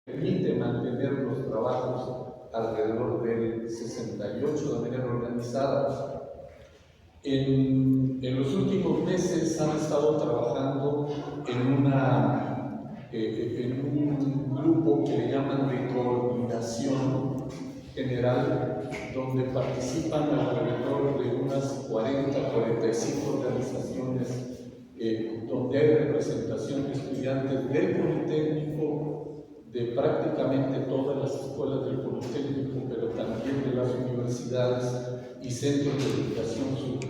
permite mantener los trabajos alrededor del 68 de manera organizada. En los últimos meses han estado trabajando en un grupo que le llaman de coordinación general, donde participan alrededor de unas 40-45 organizaciones, donde hay representación de estudiantes del Politécnico, de prácticamente todas las escuelas del Politécnico, pero también de las universidades y centros de educación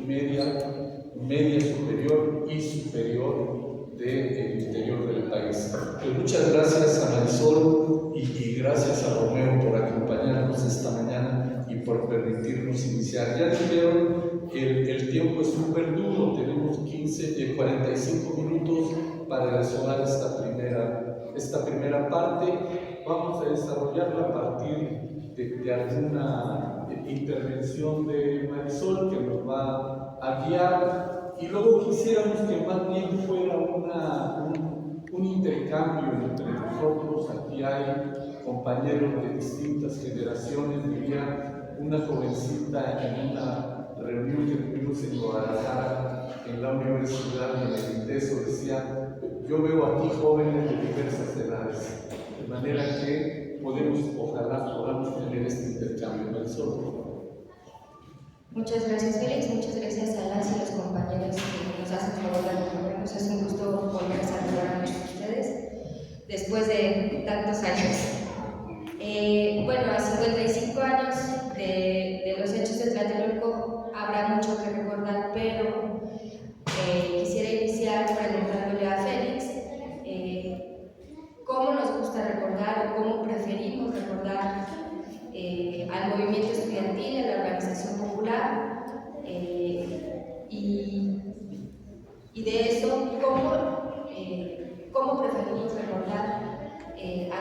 media superior y superior del interior del país. Pues muchas gracias a Marisol y gracias a Romeo por acompañarnos esta mañana y por permitirnos iniciar. Ya dijeron, el tiempo es súper duro, tenemos 45 minutos para resolver esta primera parte. Vamos a desarrollarla a partir de alguna intervención de Marisol que nos va a guiar, y luego quisiéramos que más bien fuera un intercambio entre nosotros. Aquí hay compañeros de distintas generaciones. Diría una jovencita en una reunión que tuvimos en Guadalajara, en la Universidad de Mediteso, decía: yo veo aquí jóvenes de diversas edades, de manera que ojalá podamos tener este intercambio. Marisol. Muchas gracias, Félix. Muchas gracias a las y los compañeros que nos hacen favor de acompañarnos. Es un gusto volver a saludar a muchos de ustedes después de tantos años. Bueno, a 55 años de los hechos de Tlatelolco habrá mucho que recordar, pero quisiera iniciar preguntándole a Félix cómo nos gusta recordar o cómo preferimos recordar al movimiento estudiantil, a la organización popular, y de eso, cómo preferimos recordar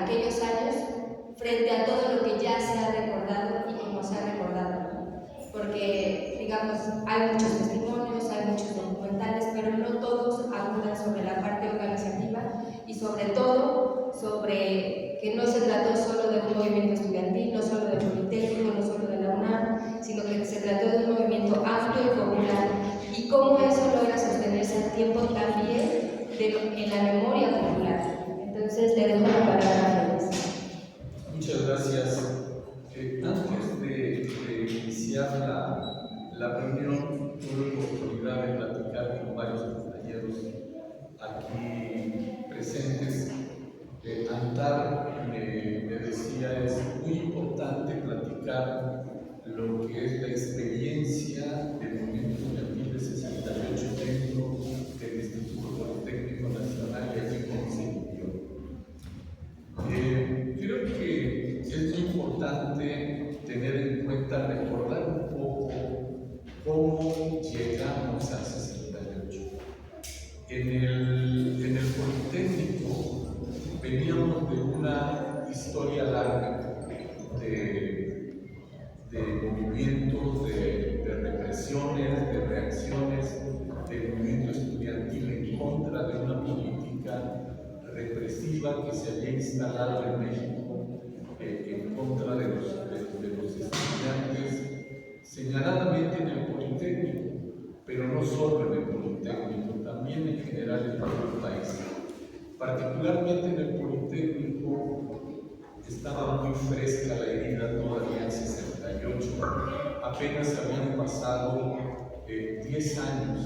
aquellos años frente a todo lo que ya se ha recordado y cómo se ha recordado. Porque, digamos, hay muchos testimonios, hay muchos documentales, pero no todos abundan sobre la parte organizativa y sobre todo sobre que no se trató solo de un movimiento estudiantil, no solo del Politécnico, no solo de la UNAM, sino que se trató de un movimiento amplio y popular, y cómo eso logra sostenerse al tiempo también en la memoria popular. Entonces, le dejo la palabra a Félix. Muchas gracias. Antes de iniciar la reunión, tuve la oportunidad de platicar con varios compañeros aquí presentes. Antar me decía: es muy importante platicar lo que es la experiencia del movimiento estudiantil de 68 dentro del Instituto Politécnico Nacional, y aquí cómo se vivió. Creo que es muy importante tener en cuenta, recordar un poco cómo llegamos al 68. En el Politécnico veníamos de una historia larga de movimientos, de represiones, de reacciones del movimiento estudiantil en contra de una política represiva que se había instalado en México en contra de los estudiantes, señaladamente en el Politécnico, pero no solo en el Politécnico, también en general en todo el país. Particularmente en el Politécnico estaba muy fresca la herida todavía en 68, apenas habían pasado 10 años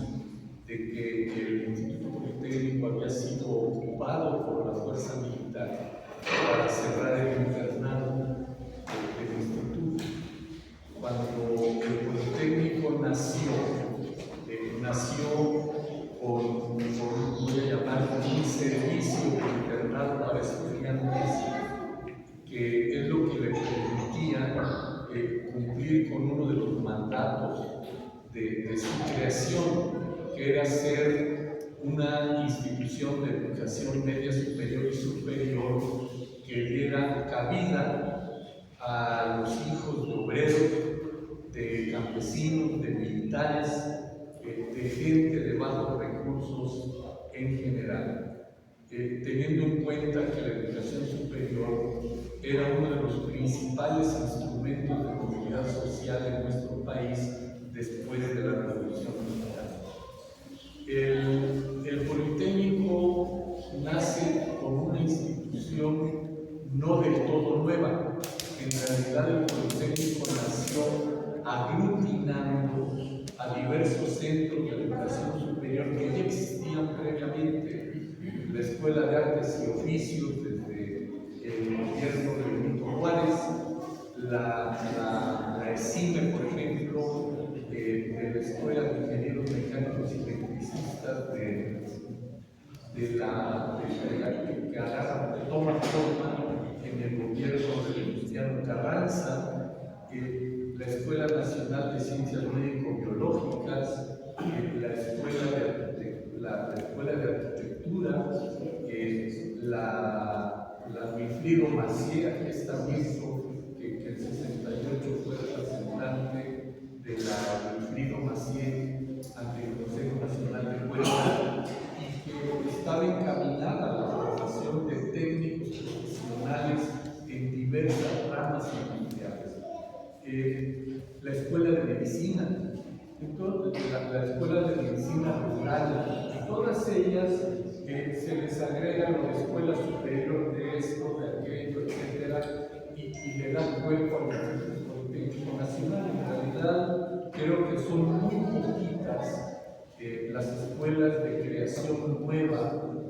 de que el Instituto Politécnico había sido ocupado por la fuerza militar para cerrar el internado del instituto. Cuando el Politécnico nació con, voy a llamar, un servicio de internado para estudiantes, que es lo que le permitía cumplir con uno de los mandatos de su creación, que era ser una institución de educación media superior y superior que diera cabida a los hijos de obreros, de campesinos, de militares, de gente de bajos recursos en general, teniendo en cuenta que la educación superior era uno de los principales instrumentos de movilidad social en nuestro país después de la Revolución Mexicana. El Politécnico nace como una institución no del todo nueva. En realidad el Politécnico nació aglutinando a diversos centros de educación superior que ya existían previamente. La Escuela de Artes y Oficios desde el gobierno de Benito Juárez, la ESIME, por ejemplo, de la Escuela de Ingenieros Mecánicos y Electricistas que toma forma en el gobierno de Venustiano Carranza, la Escuela Nacional de Ciencias Médico-Biológicas, la Escuela de Arquitectura, la Wilfrido Macié, que es también que en 68 fue representante de la Wilfrido Macié ante el Consejo Nacional de Huelga, y que estaba encaminada a la formación de técnicos profesionales en diversas ramas industriales. La Escuela de Medicina, entonces, la Escuela de Medicina Rural, y todas ellas se les agrega la Escuela Superior de esto, de aquello, etcétera, y le dan cuerpo al Instituto Politécnico Nacional. En realidad, creo que son muy poquitas las escuelas de creación nueva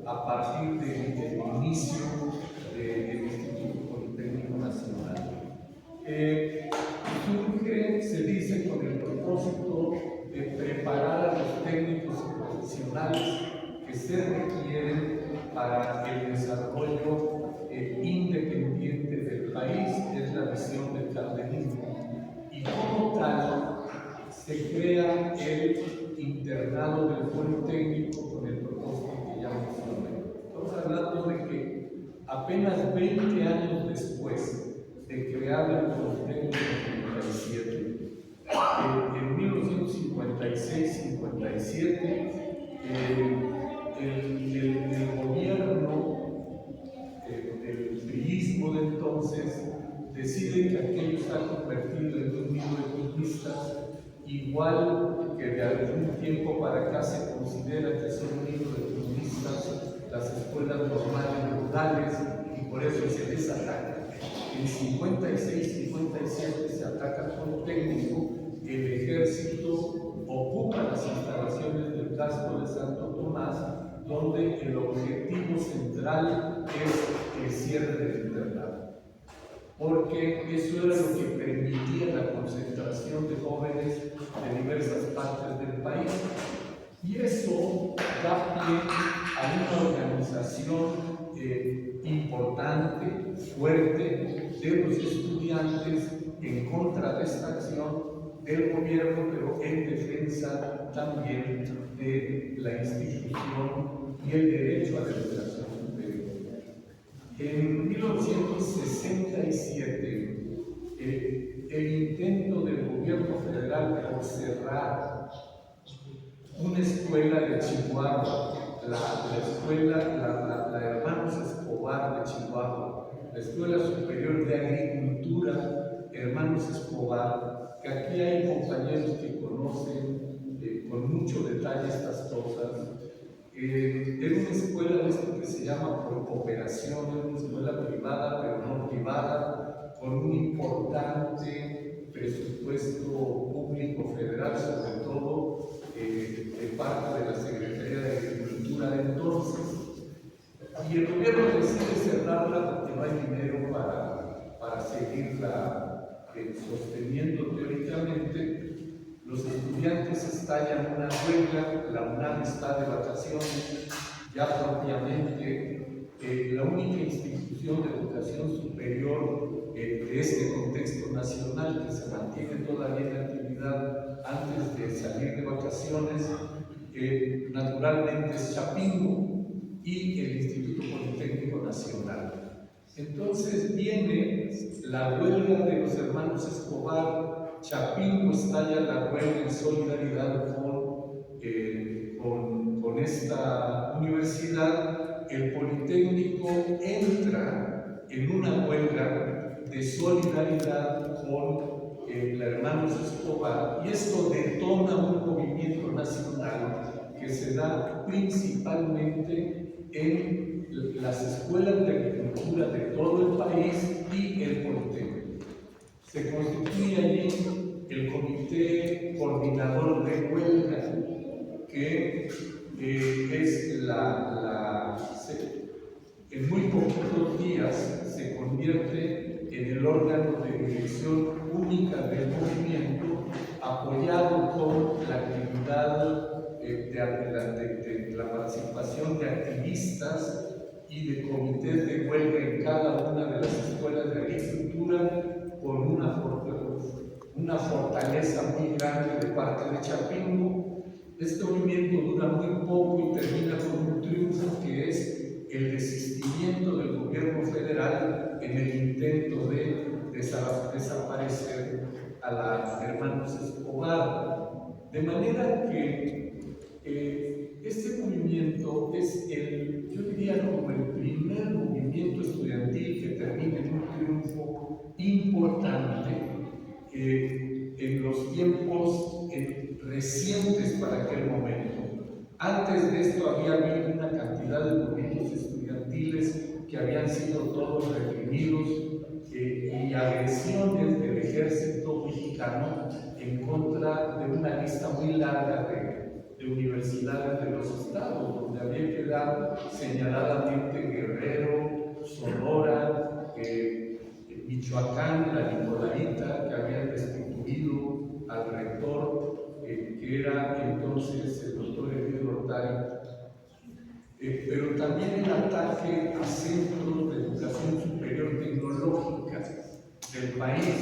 a partir del inicio del Instituto Politécnico Nacional. Surge, se dice, con el propósito de preparar a los técnicos y profesionales que se requieren para el desarrollo independiente del país, es la visión del cardenismo. Y como tal, se crea el internado del Politécnico con el propósito que ya mencioné. Estamos hablando de que apenas 20 años después de crear el Politécnico en 57, en 1956-57, el gobierno, el priismo de entonces, decide que aquello está convertido en un nido de comunistas, igual que de algún tiempo para acá se considera que son nidos de comunistas las escuelas normales rurales, y por eso se les ataca. En 56-57 se ataca al Politécnico, el ejército ocupa las instalaciones del casco de Santo Tomás, donde el objetivo central es el cierre del internado, porque eso era lo que permitía la concentración de jóvenes de diversas partes del país, y eso da pie a una organización importante, fuerte, de los estudiantes en contra de esta acción del gobierno, pero en defensa también de la institución y el derecho a la educación superior. En 1967, el intento del gobierno federal por cerrar una escuela de Chihuahua, la Hermanos Escobar de Chihuahua, la Escuela Superior de Agricultura Hermanos Escobar, que aquí hay compañeros que conocen con mucho detalle estas cosas. Era una escuela de esto que se llama por cooperación, era una escuela privada, pero no privada, con un importante presupuesto público federal, sobre todo de parte de la Secretaría de Agricultura de entonces. Y el gobierno decide cerrarla porque no hay dinero para seguirla sosteniendo teóricamente. Los estudiantes estallan una huelga, la UNAM está de vacaciones, ya propiamente la única institución de educación superior de este contexto nacional que se mantiene todavía en actividad antes de salir de vacaciones, naturalmente es Chapingo y el Instituto Politécnico Nacional. Entonces viene la huelga de los hermanos Escobar. Chapingo estalla la huelga en solidaridad con esta universidad. El Politécnico entra en una huelga de solidaridad con la Hermanos Escobar, y esto detona un movimiento nacional que se da principalmente en las escuelas de agricultura de todo el país y el comité. Se constituye allí el Comité Coordinador de Huelga, que es en muy poquitos días se convierte en el órgano de dirección única del movimiento, apoyado con la actividad de la participación de activistas y de comités de huelga en cada una de las escuelas de agricultura, con una fortaleza muy grande de parte de Chapingo. Este movimiento dura muy poco y termina con un triunfo, que es el desistimiento del gobierno federal en el intento de desaparecer a las hermanos Escobar. De manera que este movimiento es yo diría como el primer movimiento estudiantil que termina en un triunfo importante en los tiempos recientes para aquel momento. Antes de esto había habido una cantidad de movimientos estudiantiles que habían sido todos reprimidos y agresiones del ejército mexicano en contra de una lista muy larga de universidades de los estados, donde había quedado señaladamente Guerrero, Sonora, Michoacán, la Nicolaita, que habían destituido al rector, que era entonces el doctor Emilio Rotari, pero también el ataque a centros de educación superior tecnológica del país.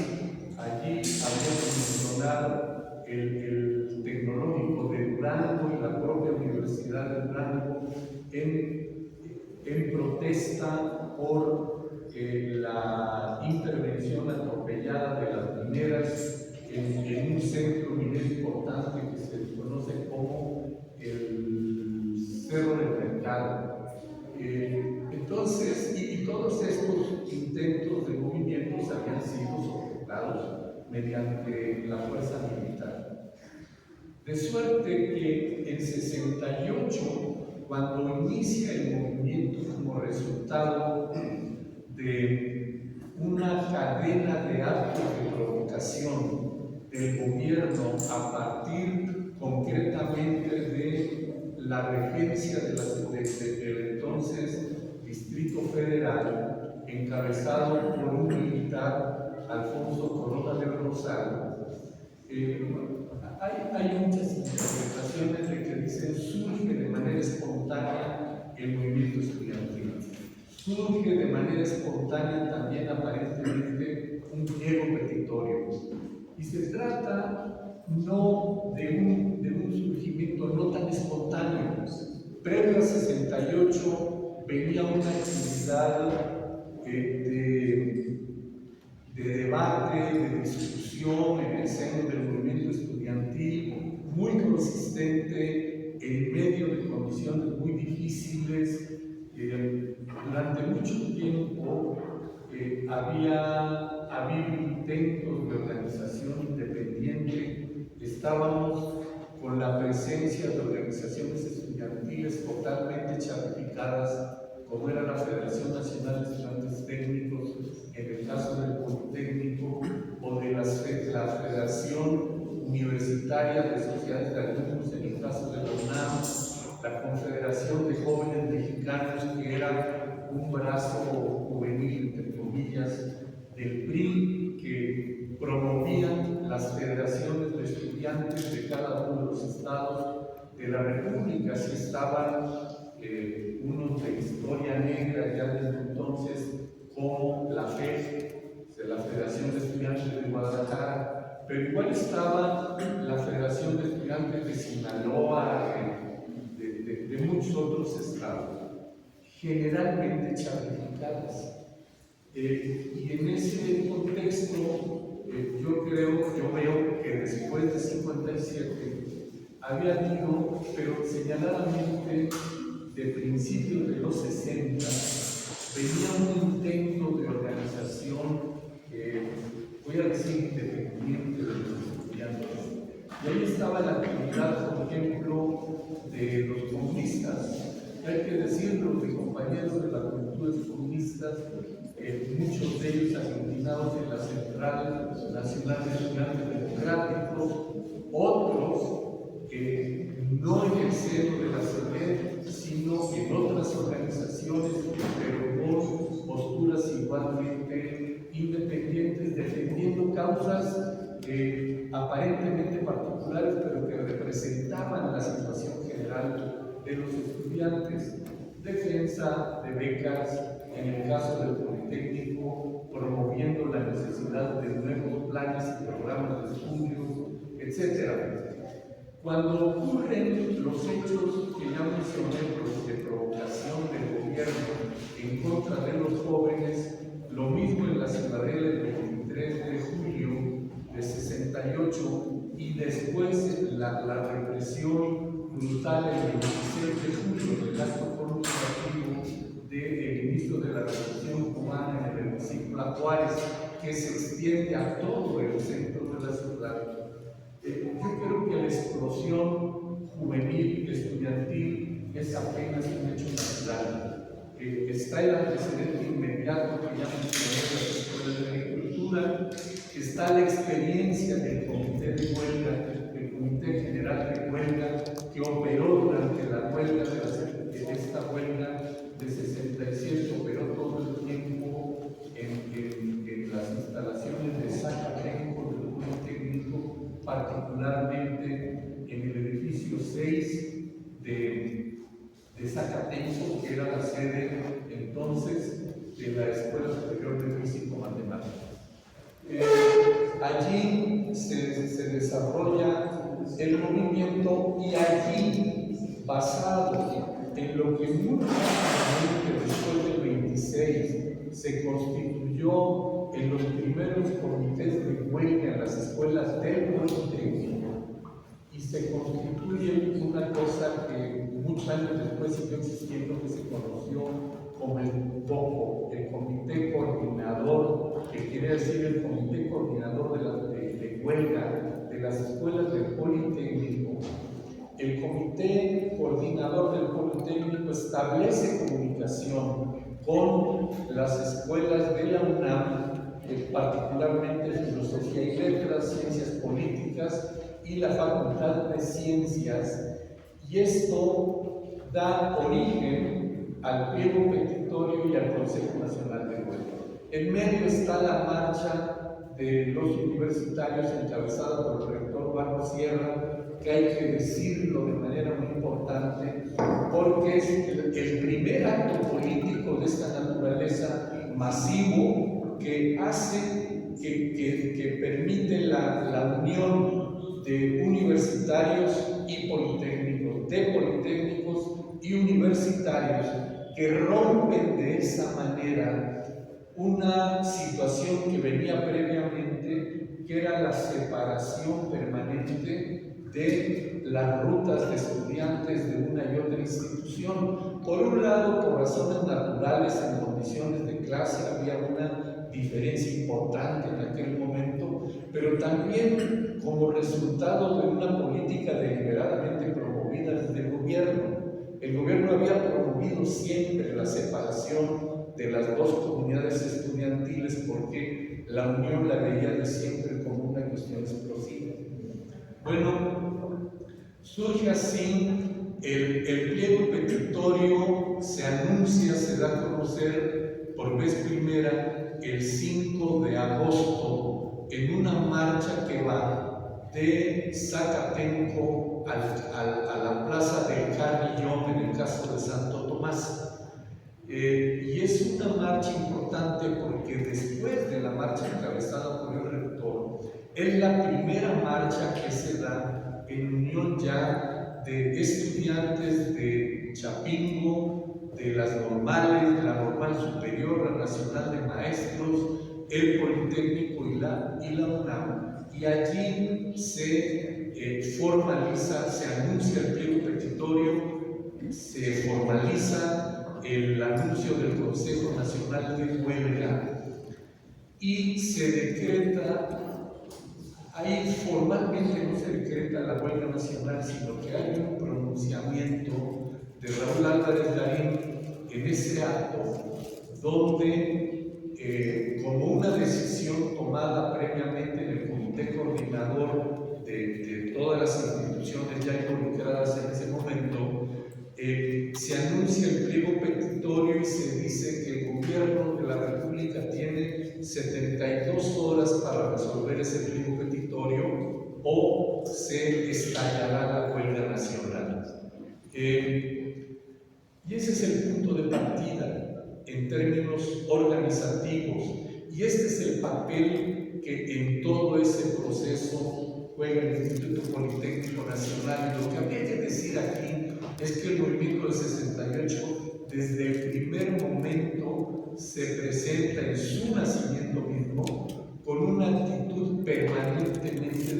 Allí había que mencionar el Tecnológico de Durango y la propia Universidad de Durango en protesta por la intervención atropellada de las mineras en un centro minero importante que se conoce como el Cerro del Mercado. Entonces, y todos estos intentos de movimientos habían sido sojetados mediante la fuerza militar. De suerte que en 68, cuando inicia el movimiento como resultado de una cadena de actos de provocación del gobierno a partir concretamente de la regencia del entonces Distrito Federal, encabezado por un militar, Alfonso Corona del Rosario. Hay muchas interpretaciones de que dicen surge de manera espontánea el movimiento estudiantil. Surge de manera espontánea también aparentemente un pliego petitorio. Y se trata no de un surgimiento no tan espontáneo. Previo al 68 venía una actividad de debate, de discusión en el seno del movimiento estudiantil, muy consistente, en medio de condiciones muy difíciles. Durante mucho tiempo había habido intentos de organización independiente. Estábamos con la presencia de organizaciones estudiantiles totalmente charificadas, como era la Federación Nacional de Estudiantes Técnicos, en el caso del Politécnico, o de la Federación Universitaria de Sociedades de Alumnos, en el caso de la UNAM, la Confederación de Jóvenes Mexicanos, que era un brazo juvenil, entre comillas, del PRI, que promovían las federaciones de estudiantes de cada uno de los estados de la República. Así estaban unos de historia negra ya desde entonces, como la FEG, la Federación de Estudiantes de Guadalajara, pero igual estaba la Federación de Estudiantes de Sinaloa, de muchos otros estados, generalmente charificadas. Y en ese contexto, yo veo que después de 57 había habido, pero señaladamente de principios de los 60, venía un intento de organización voy a decir, independiente de los estudiantes. Y ahí estaba la actividad, por ejemplo, de los comunistas. Hay que decirlo, de compañeros de las juventudes comunistas, muchos de ellos aglutinados en la Central Nacional de Estudiantes Democráticos, otros no en el seno de la CEDED, sino en otras organizaciones, pero con posturas igualmente independientes, defendiendo causas aparentemente particulares, pero que representaban la situación general de los estudiantes. Defensa de becas, en el caso del Politécnico, promoviendo la necesidad de nuevos planes y programas de estudios, etc. Cuando ocurren los hechos que ya mencioné, los de provocación del gobierno en contra de los jóvenes, lo mismo en la Ciudadela el 23 de julio de 68 y después la represión brutal el 26 de julio del acto conmemorativo del inicio de la Revolución Cubana en el hemiciclo Juárez, que se extiende a todo el centro de la ciudad. Yo creo que la explosión juvenil, estudiantil, es apenas un hecho natural. Está el antecedente inmediato que ya mencioné, las escuelas de agricultura, está la experiencia del Comité de Huelga, del Comité General de Huelga, que operó durante la huelga de esta huelga de 67, operó todo el tiempo en las instalaciones de Zacatenco, del Politécnico, particularmente en el edificio 6 de Zacatenco, que era la sede entonces de la Escuela Superior de Físico-Matemática. Allí se desarrolla el movimiento y allí, basado en lo que muy rápidamente después del 26 se constituyó en los primeros comités de huelga en las escuelas del Politécnico, y se constituye una cosa que muchos años después siguió existiendo, que se conoció como el COCO, el Comité Coordinador, que quiere decir el Comité Coordinador de Huelga de las escuelas del Politécnico. El Comité Coordinador del Politécnico establece comunicación con las escuelas de la UNAM, particularmente Filosofía y Letras, Ciencias Políticas y la Facultad de Ciencias, y esto da origen al pliego petitorio y al Consejo Nacional de Huelga. En medio está la marcha de los universitarios encabezada por el rector Barros Sierra, que hay que decirlo de manera muy importante, porque es el primer acto político de esta naturaleza masivo que hace, que permite la unión de universitarios y politécnicos, de politécnicos y universitarios, que rompen de esa manera una situación que venía previamente, que era la separación permanente de las rutas de estudiantes de una y otra institución. Por un lado, por razones naturales, en condiciones de clase había una diferencia importante en aquel momento, pero también como resultado de una política deliberadamente promovida desde el gobierno. El gobierno había promovido siempre la separación de las dos comunidades estudiantiles porque la unión la veía de siempre como una cuestión explosiva. Bueno, surge así el pliego petitorio, se anuncia, se da a conocer por vez primera el 5 de agosto en una marcha que va de Zacatenco a la plaza del Carillón, en el caso de Santo Tomás. Y es una marcha importante porque después de la marcha encabezada por el rector, es la primera marcha que se da en unión ya de estudiantes de Chapingo, de las normales, de la Normal Superior, la Nacional de Maestros, el Politécnico y la UNAM. Y allí se formaliza, se anuncia el pliego petitorio, se formaliza el anuncio del Consejo Nacional de Huelga. y se decreta, ahí formalmente no se decreta la huelga nacional, sino que hay un pronunciamiento de Raúl Álvarez Larín en ese acto, donde, como una decisión tomada previamente en el comité coordinador de todas las instituciones ya involucradas en ese momento, se anuncia el pliego petitorio y se dice que el gobierno de la República tiene 72 horas para resolver ese pliego petitorio o se estallará la huelga nacional. Y ese es el punto de partida en términos organizativos, y este es el papel que en todo ese proceso juega el Instituto Politécnico Nacional. Y lo que habría que decir aquí es que el movimiento del 68 desde el primer momento se presenta en su nacimiento mismo con una actitud permanentemente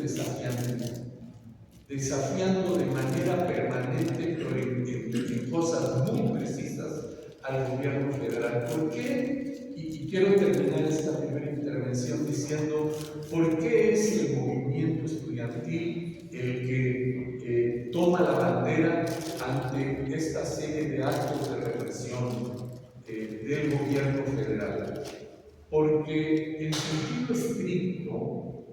desafiando de manera permanente, pero en cosas muy precisas, al gobierno federal. ¿Por qué? Y quiero terminar esta primera intervención diciendo por qué es el movimiento estudiantil el que toma la bandera ante esta serie de actos de represión del gobierno federal. Porque en sentido estricto,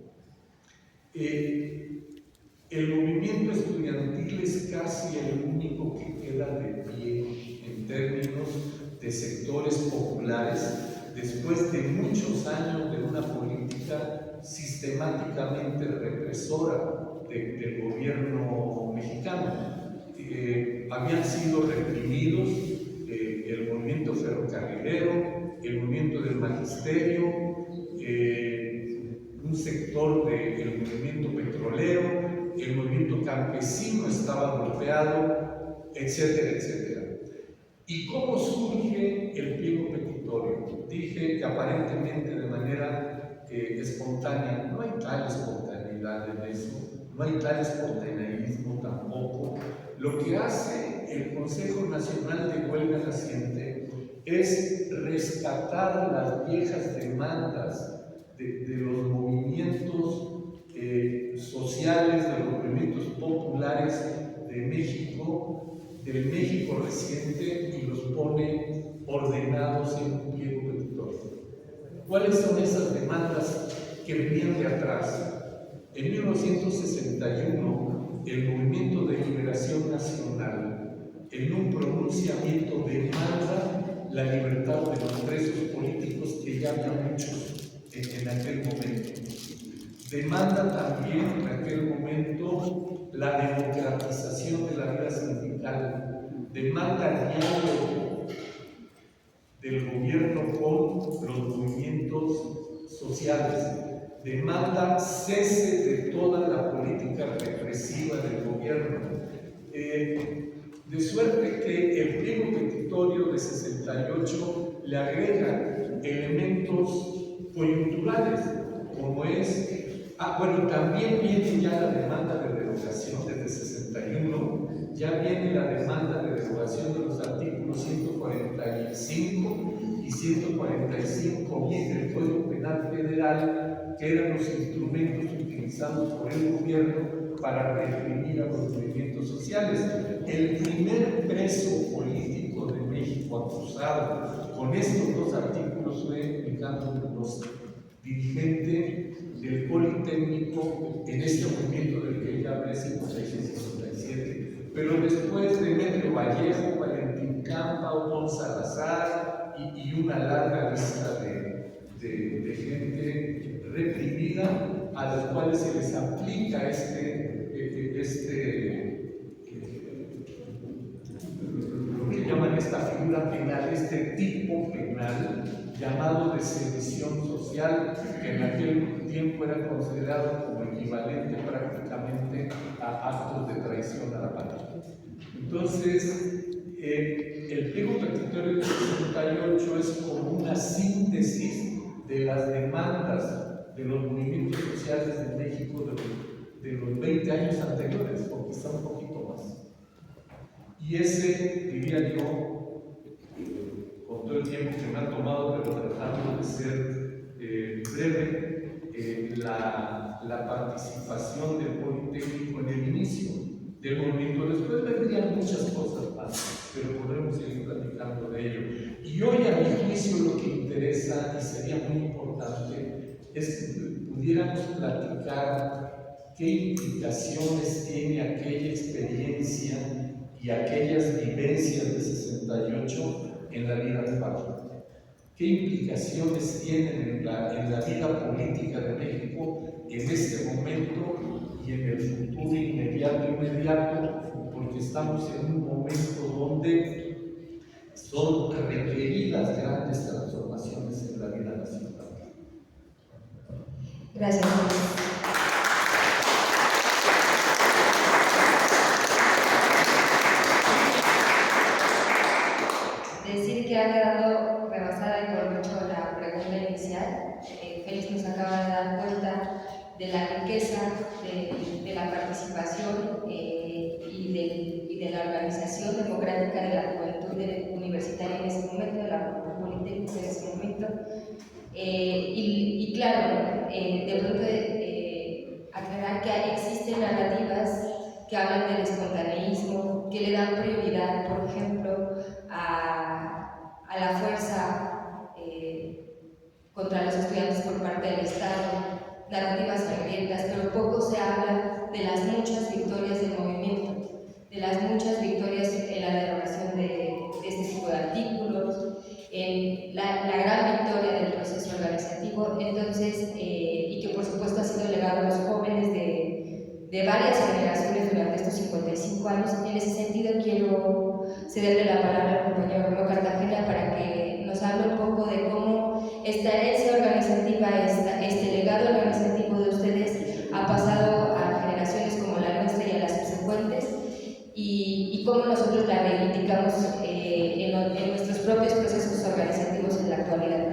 el movimiento estudiantil es casi el único que queda de pie en términos de sectores populares después de muchos años de una política sistemáticamente represora del gobierno mexicano. Habían sido reprimidos el movimiento ferrocarrilero, el movimiento del magisterio, un sector del movimiento petrolero, el movimiento campesino estaba golpeado, etcétera, etcétera. ¿Y cómo surge el pliego petitorio? Dije que aparentemente de manera espontánea. No hay tal espontaneidad en eso, no hay tal espontaneísmo tampoco. Lo que hace el Consejo Nacional de Huelga Naciente es rescatar las viejas demandas de los movimientos sociales, de los movimientos populares de México, del México reciente, y los pone ordenados en un pliego petitorio. ¿Cuáles son esas demandas que venían de atrás? En 1961, el Movimiento de Liberación Nacional, en un pronunciamiento, demanda la libertad de los presos políticos, que ya había muchos en aquel momento. Demanda también en aquel momento la democratización de la vida sindical. Demanda diálogo del gobierno con los movimientos sociales. Demanda cese de toda la política represiva del gobierno. De suerte que el pliego petitorio de 68 le agrega elementos coyunturales, como es, también viene ya la demanda de derogación desde 61, ya viene la demanda de derogación de los artículos 145 y 145 del Código Penal Federal, que eran los instrumentos utilizados por el gobierno para reprimir a los movimientos sociales. El primer preso político de México acusado con estos dos artículos fue Ricardo Mendoza, dirigente del Politécnico en este movimiento del que ya hablé, 56-57. Pero después Demetrio Vallejo, Valentín Campa, Otón Salazar y una larga lista de gente reprimida, a los cuales se les aplica lo que llaman esta figura penal, este tipo penal llamado de sedición social, que en aquel tiempo era considerado como equivalente prácticamente a actos de traición a la patria. Entonces, el pliego petitorio del 68 es como una síntesis de las demandas de los movimientos sociales de México de los 20 años anteriores, o quizá un poquito más. Y ese, diría yo, con todo el tiempo que me ha tomado, pero tratando de ser breve la participación del Politécnico en el inicio del movimiento. Después vendrían muchas cosas más, pero podremos seguir platicando de ello. Y hoy, a mi juicio, lo que interesa y sería muy importante es que pudiéramos platicar qué implicaciones tiene aquella experiencia y aquellas vivencias de 68 en la vida de Pablo. ¿Qué implicaciones tienen en la vida política de México en este momento y en el futuro inmediato? Porque estamos en un momento donde son requeridas grandes transformaciones en la vida nacional. Gracias, Luis. Decir que ha quedado rebasada y por mucho la pregunta inicial. Félix nos acaba de dar cuenta de la riqueza de la participación y de la organización democrática de la juventud universitaria en ese momento, de la juventud política en ese momento. Y claro, de pronto aclarar que existen narrativas que hablan del espontaneísmo, que le dan prioridad, por ejemplo, a la fuerza contra los estudiantes por parte del Estado, narrativas sangrientas, pero poco se habla de las muchas victorias del movimiento, de las muchas victorias en la derogación de este tipo de artículos, en la gran victoria del proceso organizativo, entonces, y que por supuesto ha sido legado a los jóvenes de varias generaciones durante estos 55 años. En ese sentido quiero cederle la palabra al compañero Romeo Cartagena para que nos hable un poco de cómo esta herencia organizativa, este legado organizativo de ustedes ha pasado a generaciones como la nuestra y a las subsecuentes, y cómo nosotros la reivindicamos en nuestros propios procesos organizativos en la actualidad.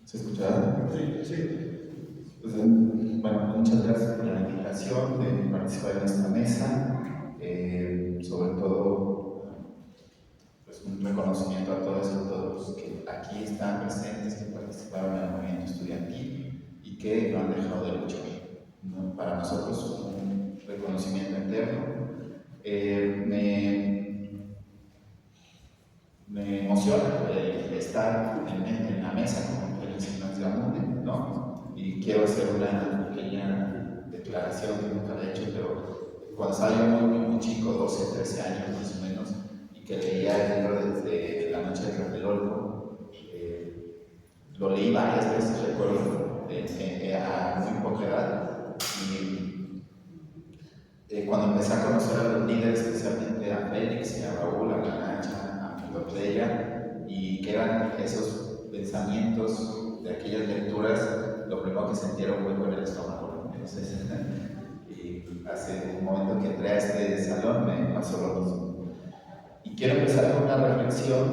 ¿Se escucha? Sí. Pues, bueno, muchas gracias por la invitación de participar en esta mesa. Sobre todo, pues, un reconocimiento a todas y todos los que aquí están presentes, que participaron en el movimiento estudiantil y que no han dejado de luchar, ¿no? Para nosotros un reconocimiento interno. Me emociona estar en la mesa con Félix Ignacio Amunde, ¿no? Y quiero hacer una pequeña declaración que nunca la he hecho, pero cuando estaba yo muy chico, 12, 13 años más o menos, y que leía el libro desde La noche de Tlatelolco, lo leí varias veces, recuerdo, a muy poca edad, y cuando empecé a conocer a los líderes, especialmente a Félix, a Raúl, a la Nacha, a Miguel Playa, y que eran esos pensamientos de aquellas lecturas, lo primero que sentía era un hueco en el estómago. Entonces, y hace un momento que entré a este salón me pasó lo mismo. Y quiero empezar con una reflexión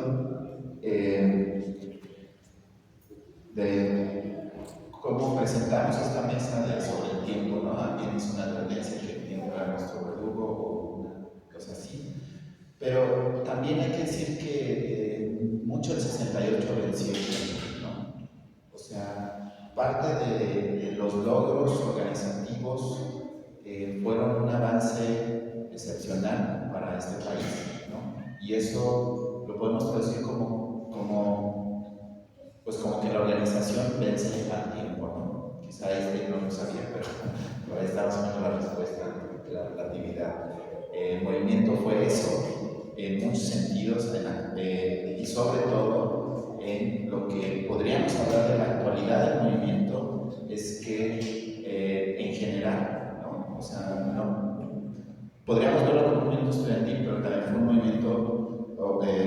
de cómo presentamos esta mesa sobre el tiempo, ¿no? Tienes una tendencia que el tiempo era nuestro verdugo o una cosa así. Pero también hay que decir que mucho el 68 venció, ¿no? O sea, parte de los logros organizativos fueron un avance excepcional para este país, ¿no? Y eso lo podemos traducir como que la organización vence al tiempo, ¿no? Quizá no lo sabía, pero por ahí está más o menos la respuesta de la relatividad. El movimiento fue eso, en muchos sentidos, y sobre todo en lo que podríamos hablar de la actualidad del movimiento, es que en general, ¿no? O sea, no, podríamos verlo como un movimiento estudiantil, pero también fue un movimiento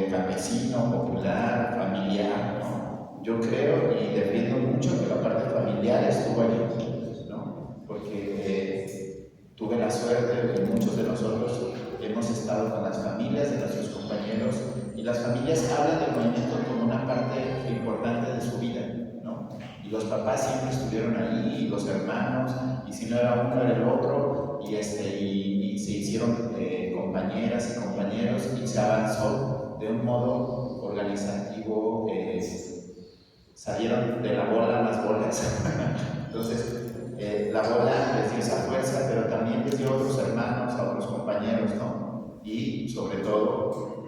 campesino, popular, familiar, ¿no? Yo creo y defiendo mucho que la parte familiar estuvo allí, ¿no? Porque tuve la suerte de que muchos de nosotros hemos estado con las familias de nuestros compañeros, y las familias hablan del movimiento como una parte importante de su vida, ¿no? Y los papás siempre estuvieron ahí, y los hermanos, y si no era uno era el otro, y se hicieron compañeras y compañeros, y se avanzó de un modo organizativo salieron de la bola más bolas. Entonces, la bola les dio esa fuerza, pero también les dio a otros hermanos, a otros compañeros, ¿no? Y sobre todo,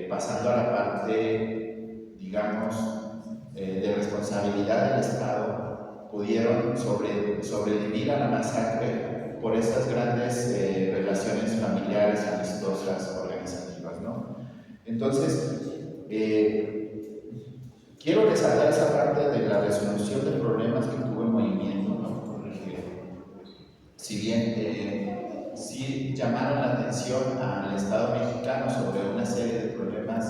pasando a la parte, digamos, de responsabilidad del Estado, pudieron sobrevivir a la masacre por esas grandes relaciones familiares, amistosas, organizativas, ¿no? Entonces, quiero resaltar esa parte de la resolución de problemas que tuvo el movimiento, ¿no? Porque si bien sí llamaron la atención al Estado mexicano sobre una serie de problemas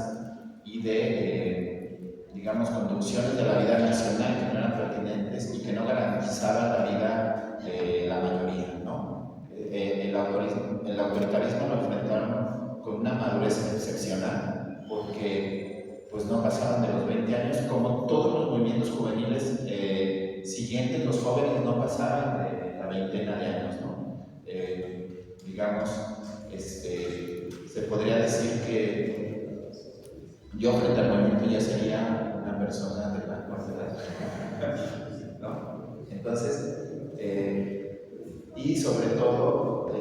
y de, digamos, conducciones de la vida nacional que no eran pertinentes y que no garantizaban la vida de la mayoría, ¿no? El autoritarismo lo enfrentaron con una madurez excepcional, porque pues no pasaban de los 20 años, como todos los movimientos juveniles siguientes, los jóvenes no pasaban de la veintena de años, ¿no? Digamos, se podría decir que yo frente al movimiento ya sería una persona de la cuarta edad, ¿no? Entonces, y sobre todo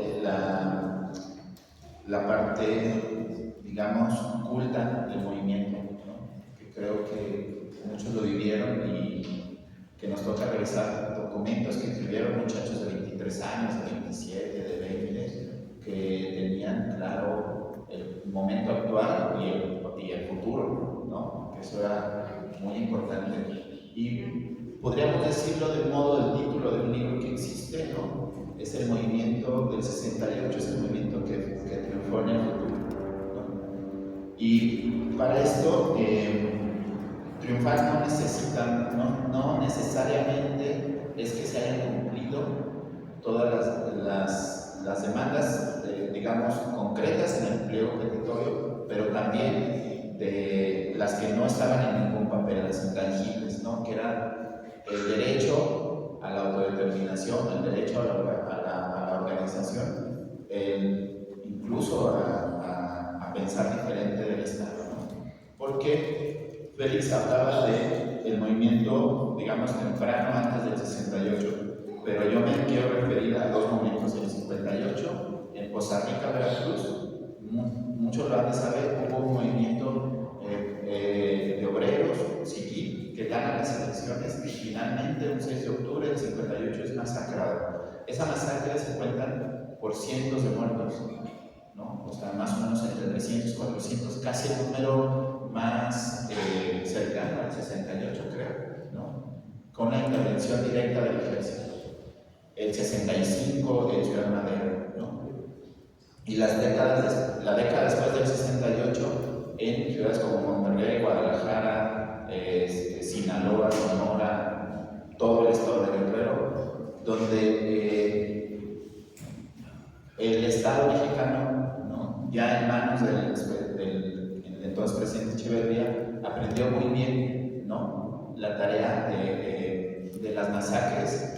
la parte, digamos, culta del movimiento, ¿no? Que creo que muchos lo vivieron y que nos toca revisar documentos que escribieron muchachos de 23 años, de 27, de 20, que tenían claro el momento actual y el futuro, ¿no? Que eso era muy importante. Y podríamos decirlo de modo del título de un libro que existe, ¿no? Es el movimiento del 68, es el movimiento que triunfó en el futuro, ¿no? Y para esto, triunfar no necesariamente es que se hayan cumplido todas las demandas, digamos, concretas en el empleo petitorio, pero también de las que no estaban en ningún papel, las intangibles, ¿no? Que era el derecho a la autodeterminación, el derecho a la organización, incluso a pensar diferente del Estado, ¿no? Porque Félix hablaba del movimiento, digamos, temprano, antes del 68, pero yo me quiero referir a dos momentos del 58. En Poza Rica, Veracruz, muchos lo han de saber, hubo un movimiento de obreros civil que gana las elecciones y finalmente, un 6 de octubre del 58, es masacrado. Esa masacre se cuentan por cientos de muertos, ¿no? O sea, más o menos entre 300 y 400, casi el número más cercano al 68, creo, ¿no? Con la intervención directa del ejército. El 65 de Ciudad Madero, ¿no? Y la década después del 68, en ciudades como Monterrey, Guadalajara, Sinaloa, Sonora, todo el estado de Guerrero, donde el Estado mexicano, ¿no? Ya en manos del entonces presidente Echeverría, aprendió muy bien, ¿no? La tarea de las masacres,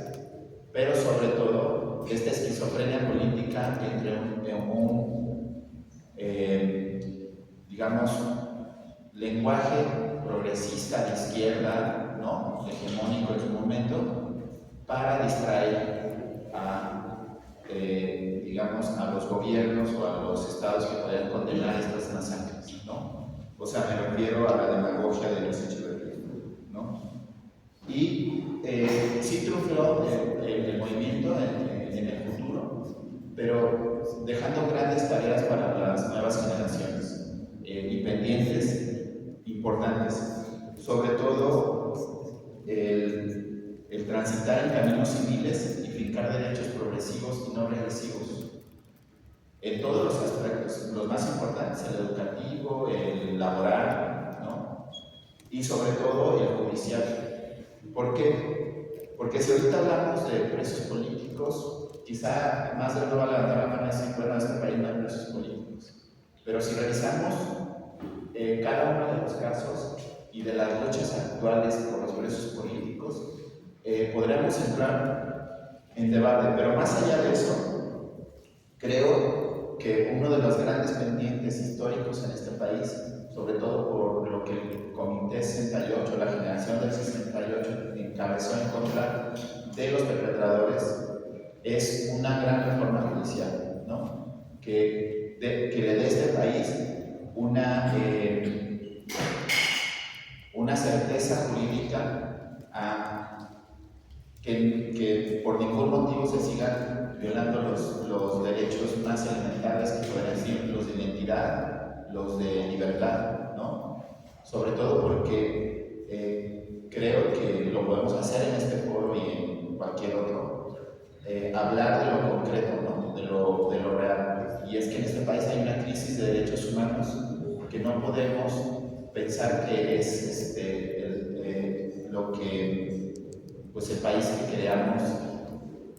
pero sobre todo esta esquizofrenia política entre digamos, lenguaje progresista de izquierda, ¿no? Hegemónico en su momento, para distraer digamos, a los gobiernos o a los estados que podían condenar estas masacres, ¿no? O sea, me refiero a la demagogia de los Echeverría, ¿no? Y sí triunfó el movimiento en el futuro, pero dejando grandes tareas para las nuevas generaciones y pendientes importantes, sobre todo el transitar en caminos civiles y fincar derechos progresivos y no regresivos en todos los aspectos, los más importantes, el educativo, el laboral, ¿no? Y sobre todo el judicial. ¿Por qué? Porque si ahorita hablamos de presos políticos, quizá más de uno va a levantar la mano y decir, bueno, en este país no hay presos políticos. Pero si revisamos cada uno de los casos y de las luchas actuales por los presos políticos, podríamos entrar en debate. Pero más allá de eso, creo que uno de los grandes pendientes históricos en este país, sobre todo por lo que el Comité Comité 68, la generación del 68, encabezó en contra de los perpetradores, es una gran reforma judicial, ¿no? Que le dé a este país una certeza jurídica a que por ningún motivo se sigan violando los derechos más elementales, que podrían decir los de identidad, los de libertad, ¿no? Sobre todo porque creo que lo podemos hacer en este foro y en cualquier otro, hablar de lo concreto, ¿no? de lo real. Y es que en este país hay una crisis de derechos humanos que no podemos pensar que es lo que pues el país que queramos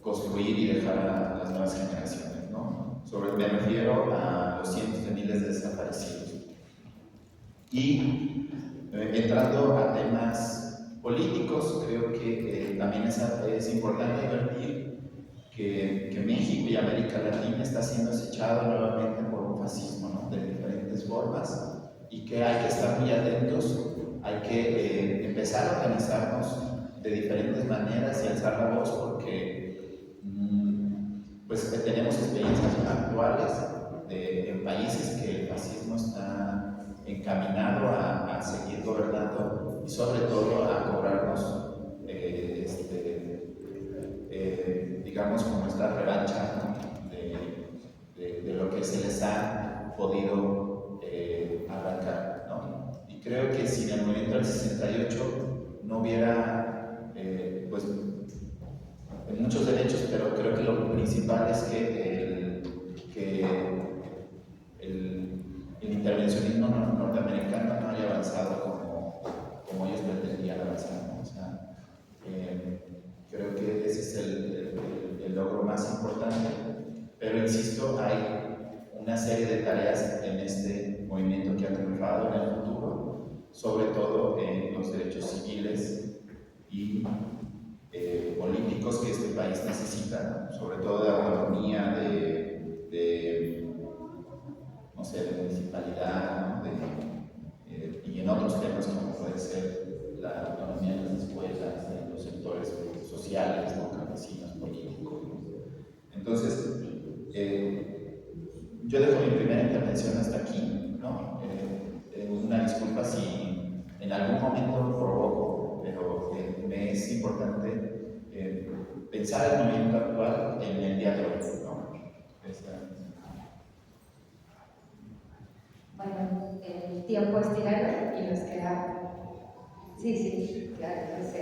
construir y dejar a las nuevas generaciones, ¿no? Me refiero a los cientos de miles de desaparecidos. Y entrando a temas políticos, creo que también es importante advertir que México y América Latina está siendo acechado nuevamente por un fascismo, ¿no? De diferentes formas, y que hay que estar muy atentos, hay que empezar a organizarnos de diferentes maneras y alzar la voz, porque pues tenemos experiencias actuales en países que el fascismo está encaminado a seguir gobernando y sobre todo a cobrarnos digamos como esta revancha, ¿no? de lo que se les ha podido arrancar, ¿no? Y creo que si en el movimiento del 68 no hubiera pues muchos derechos, pero creo que lo principal es que el intervencionismo norteamericano no haya avanzado como ellos pretendían avanzar, ¿no? O sea, creo que ese es el logro más importante, pero insisto, hay una serie de tareas en este movimiento que ha triunfado en el futuro, sobre todo en los derechos civiles y políticos que este país necesita, ¿no? Sobre todo de autonomía, no sé, de municipalidad, ¿no? Y en otros temas como puede ser la autonomía de las escuelas, de los sectores sociales, ¿no? Campesinos, políticos, ¿no? Entonces, yo dejo mi primera intervención hasta aquí, ¿no? Una disculpa si en algún momento provoco, pero me es importante pensar el movimiento actual en el día de hoy, ¿no? Bueno, el tiempo es tirano y nos queda. Sí, claro, no sé.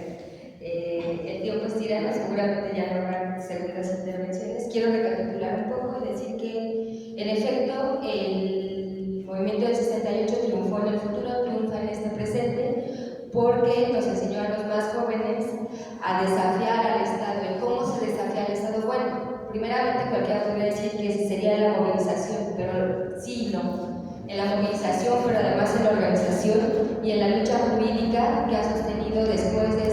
El tiempo es tirano, seguramente ya no habrá segundas intervenciones. Quiero recapitular un poco y decir que, en efecto, el movimiento del 68 triunfó en el futuro, triunfa en este presente, porque nos enseñó a los más jóvenes a desafiar al Estado. ¿Y cómo se desafía al Estado? Bueno, primeramente cualquiera podría decir que sería la movilización, pero sí y no. En la movilización, pero además en la organización y en la lucha jurídica que ha sostenido después de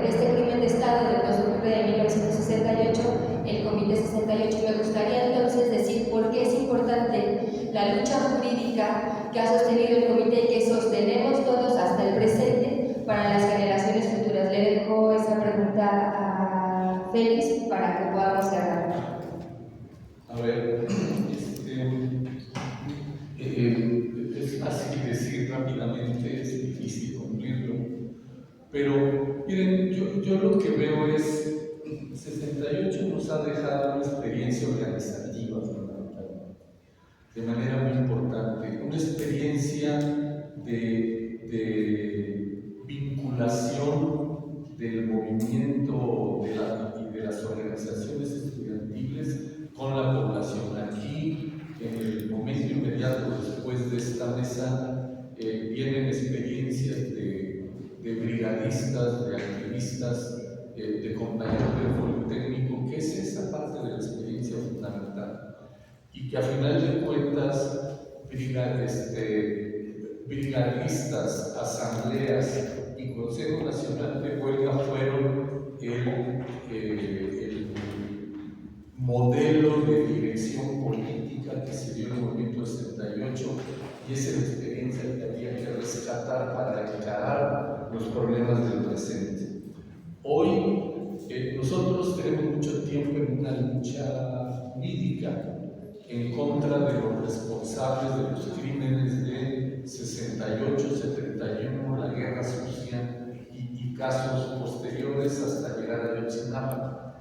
este crimen de Estado del 2 de octubre de 1968, el Comité 68. Me gustaría entonces decir por qué es importante la lucha jurídica que ha sostenido el Comité y que sostenemos todos hasta el presente para las generaciones futuras. Le dejo esa pregunta a Félix para que podamos cerrar. A ver, es fácil decir rápidamente, es difícil cumplirlo, pero miren, yo lo que veo es 68 nos ha dejado una experiencia organizativa de manera muy importante, una experiencia de vinculación del movimiento y de las organizaciones estudiantiles con la población. Aquí, en el momento inmediato después de esta mesa, vienen experiencias de brigadistas, de activistas, de compañeros del Politécnico, que es esa parte de la experiencia fundamental, y que a final de cuentas, brigadistas, asambleas y Consejo Nacional de Huelga fueron el modelo de dirección política que se dio en el movimiento 68, y es la experiencia experiencia que había que rescatar para encarar los problemas del presente. Hoy nosotros tenemos mucho tiempo en una lucha jurídica en contra de los responsables de los crímenes de 68, 71, la Guerra Sucia y casos posteriores hasta llegar a Ayotzinapa.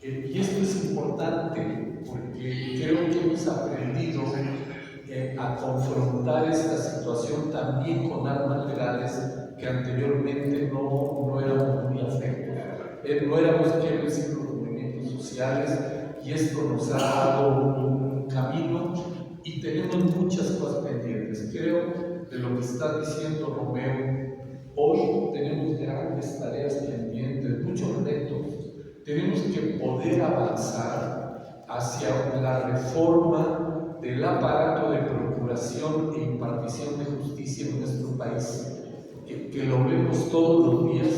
Y esto es importante porque creo que hemos aprendido a confrontar esta situación también con armas legales que anteriormente no éramos muy afectos. No éramos, quiero decir, los movimientos sociales, y esto nos ha dado un camino y tenemos muchas cosas pendientes. Creo de lo que está diciendo Romeo, hoy tenemos grandes tareas pendientes, muchos retos. Tenemos que poder avanzar hacia la reforma del aparato de procuración e impartición de justicia en nuestro país, que lo vemos todos los días,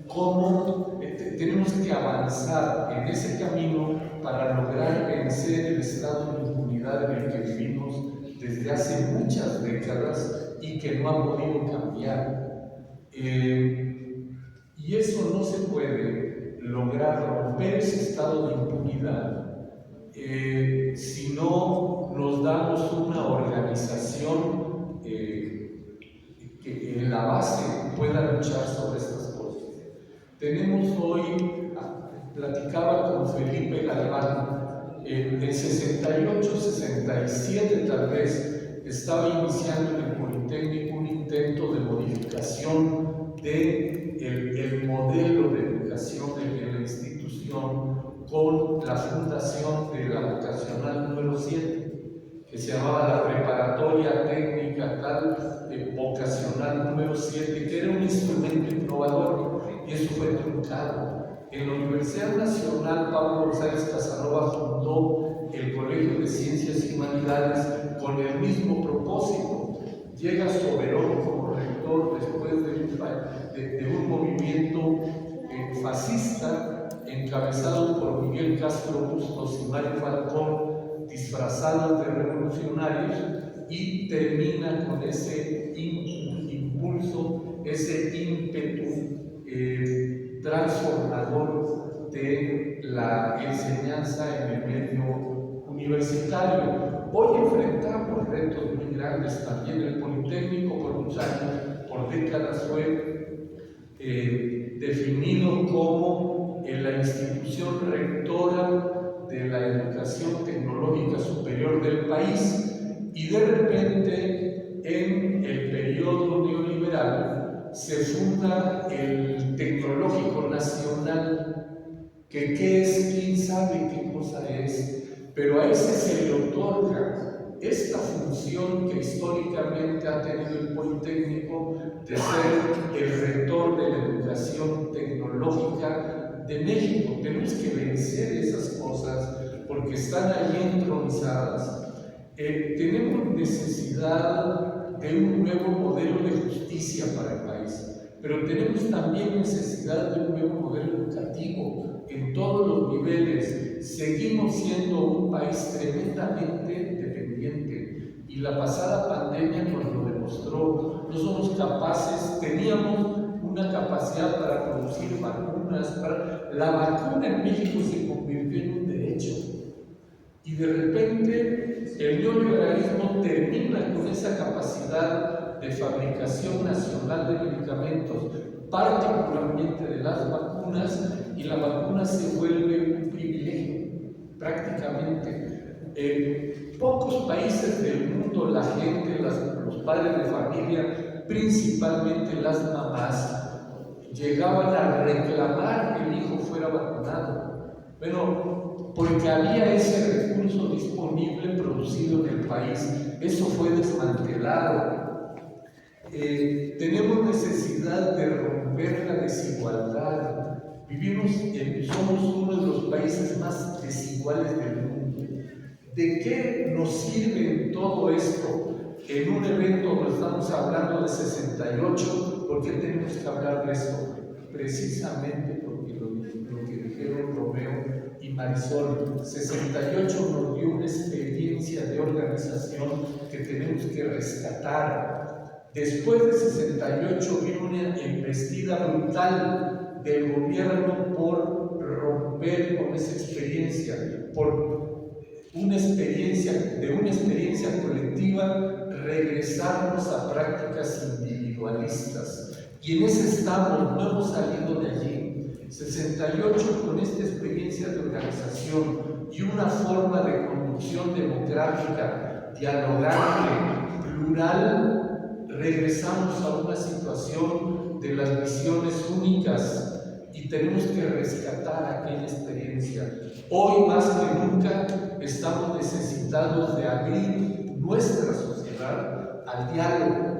cómo tenemos que avanzar en ese camino para lograr vencer el estado de impunidad en el que vivimos desde hace muchas décadas y que no ha podido cambiar. Y eso no se puede lograr, romper ese estado de impunidad, si no nos damos una organización que en la base pueda luchar sobre estas cosas. Tenemos hoy, platicaba con Felipe Galván, en 68, 67 tal vez, estaba iniciando en el Politécnico un intento de modificación del modelo de educación de la institución con la fundación de la vocacional número 7, que se llamaba la Preparatoria Técnica Vocacional número 7, que era un instrumento innovador, y eso fue truncado. En la Universidad Nacional, Pablo González Casanova fundó el Colegio de Ciencias y Humanidades con el mismo propósito. Llega Soberón como rector después de un movimiento fascista encabezado por Miguel Castro Bustos y Mario Falcón, disfrazados de revolucionarios, y termina con ese impulso, ese ímpetu transformador de la enseñanza en el medio universitario. Hoy enfrentamos retos muy grandes también. El Politécnico por muchos años, por décadas, fue definido como la institución rectora de la educación tecnológica superior del país, y de repente en el periodo neoliberal se funda el Tecnológico Nacional, que qué es, quién sabe qué cosa es, pero a ese se le otorga esta función que históricamente ha tenido el Politécnico de ser el rector de la educación tecnológica de México. Tenemos que vencer esas cosas porque están ahí entronizadas. Tenemos necesidad de un nuevo modelo de justicia para el país, pero tenemos también necesidad de un nuevo modelo educativo en todos los niveles. Seguimos siendo un país tremendamente dependiente y la pasada pandemia nos lo demostró. No somos capaces, teníamos una capacidad para producir vacunas. La vacuna en México se convirtió en un derecho. Y de repente el neoliberalismo termina con esa capacidad de fabricación nacional de medicamentos, particularmente de las vacunas, y la vacuna se vuelve un privilegio, prácticamente. Pocos países del mundo, la gente, los padres de familia, principalmente las mamás, llegaban a reclamar que el hijo fuera vacunado. Bueno, porque había ese recurso disponible producido en el país. Eso fue desmantelado. Tenemos necesidad de romper la desigualdad. Somos uno de los países más desiguales del mundo. ¿De qué nos sirve todo esto? En un evento donde estamos hablando de 68, ¿por qué tenemos que hablar de esto? Precisamente porque lo que dijeron Romeo y Marisol, 68 nos dio una experiencia de organización que tenemos que rescatar. Después de 68 vino una embestida brutal del gobierno por romper con esa experiencia, por una experiencia colectiva, regresarnos a prácticas individualistas. Y en ese estamos, no hemos salido de allí. 68 con esta experiencia de organización y una forma de conducción democrática, dialogante, plural, regresamos a una situación de las visiones únicas y tenemos que rescatar aquella experiencia. Hoy más que nunca estamos necesitados de abrir nuestra sociedad al diálogo,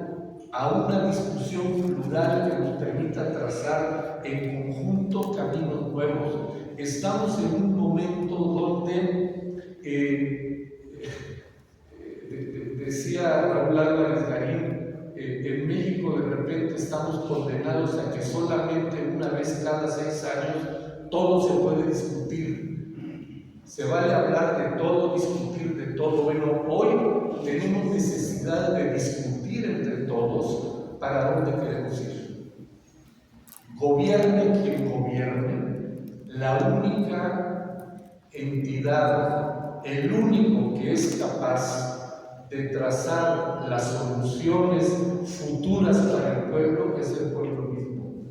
a una discusión plural que nos permita trazar en conjunto caminos nuevos. Estamos en un momento donde, decía Raúl Álvarez Garín, en México de repente estamos condenados a que solamente una vez cada 6 años todo se puede discutir. Se vale hablar de todo, discutir de todo. Bueno, hoy tenemos necesidad de discutir entre todos para dónde queremos ir. Gobierne quien gobierne, la única entidad, el único que es capaz de trazar las soluciones futuras para el pueblo es el pueblo mismo.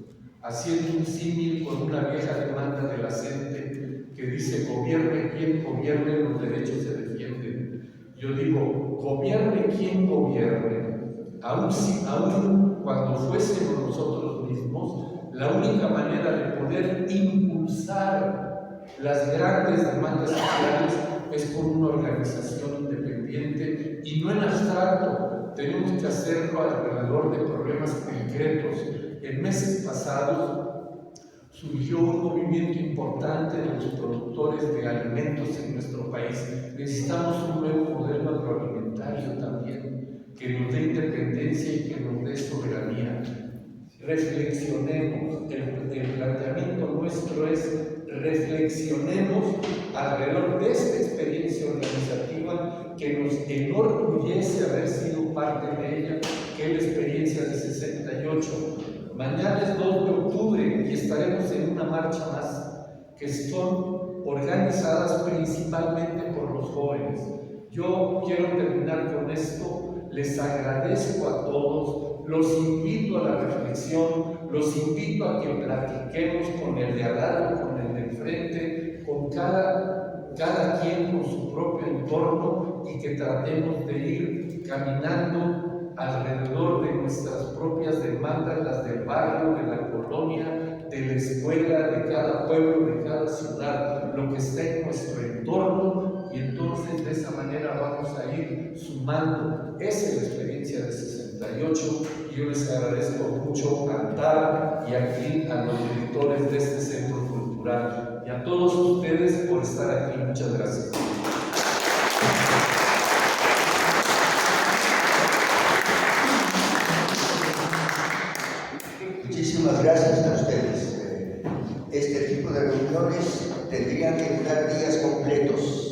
Haciendo un símil con una vieja demanda de la gente que dice: gobierne quien gobierne, los derechos se defienden. Yo digo: gobierne quien gobierne, aún cuando fuésemos nosotros mismos, la única manera de poder impulsar las grandes demandas sociales es con una organización independiente y no en abstracto. Tenemos que hacerlo alrededor de problemas concretos. En meses pasados surgió un movimiento importante de los productores de alimentos en nuestro país. Necesitamos un nuevo modelo agroalimentario también, que nos dé independencia y que nos dé soberanía. Reflexionemos, el planteamiento nuestro es: reflexionemos alrededor de esta experiencia organizativa que nos enorgullece haber sido parte de ella, que es la experiencia de 68. Mañana es 2 de octubre y estaremos en una marcha más, que son organizadas principalmente por los jóvenes. Yo quiero terminar con esto. Les agradezco a todos, los invito a la reflexión, los invito a que platiquemos con el de al lado, con el de enfrente, con cada quien con su propio entorno, y que tratemos de ir caminando alrededor de nuestras propias demandas, las del barrio, de la colonia, de la escuela, de cada pueblo, de cada ciudad, lo que está en nuestro entorno, y entonces de esa manera vamos a ir sumando. Esa es la experiencia de 68, y yo les agradezco mucho a TAR y aquí a los directores de este centro cultural y a todos ustedes por estar aquí. Muchas gracias. Muchísimas gracias a ustedes. Este tipo de reuniones tendrían que durar días completos.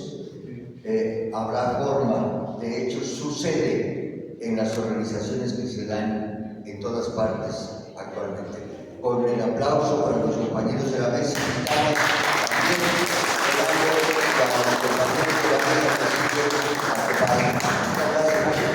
Habrá forma, de hecho sucede en las organizaciones que se dan en todas partes actualmente. Con el aplauso para los compañeros de la mesa.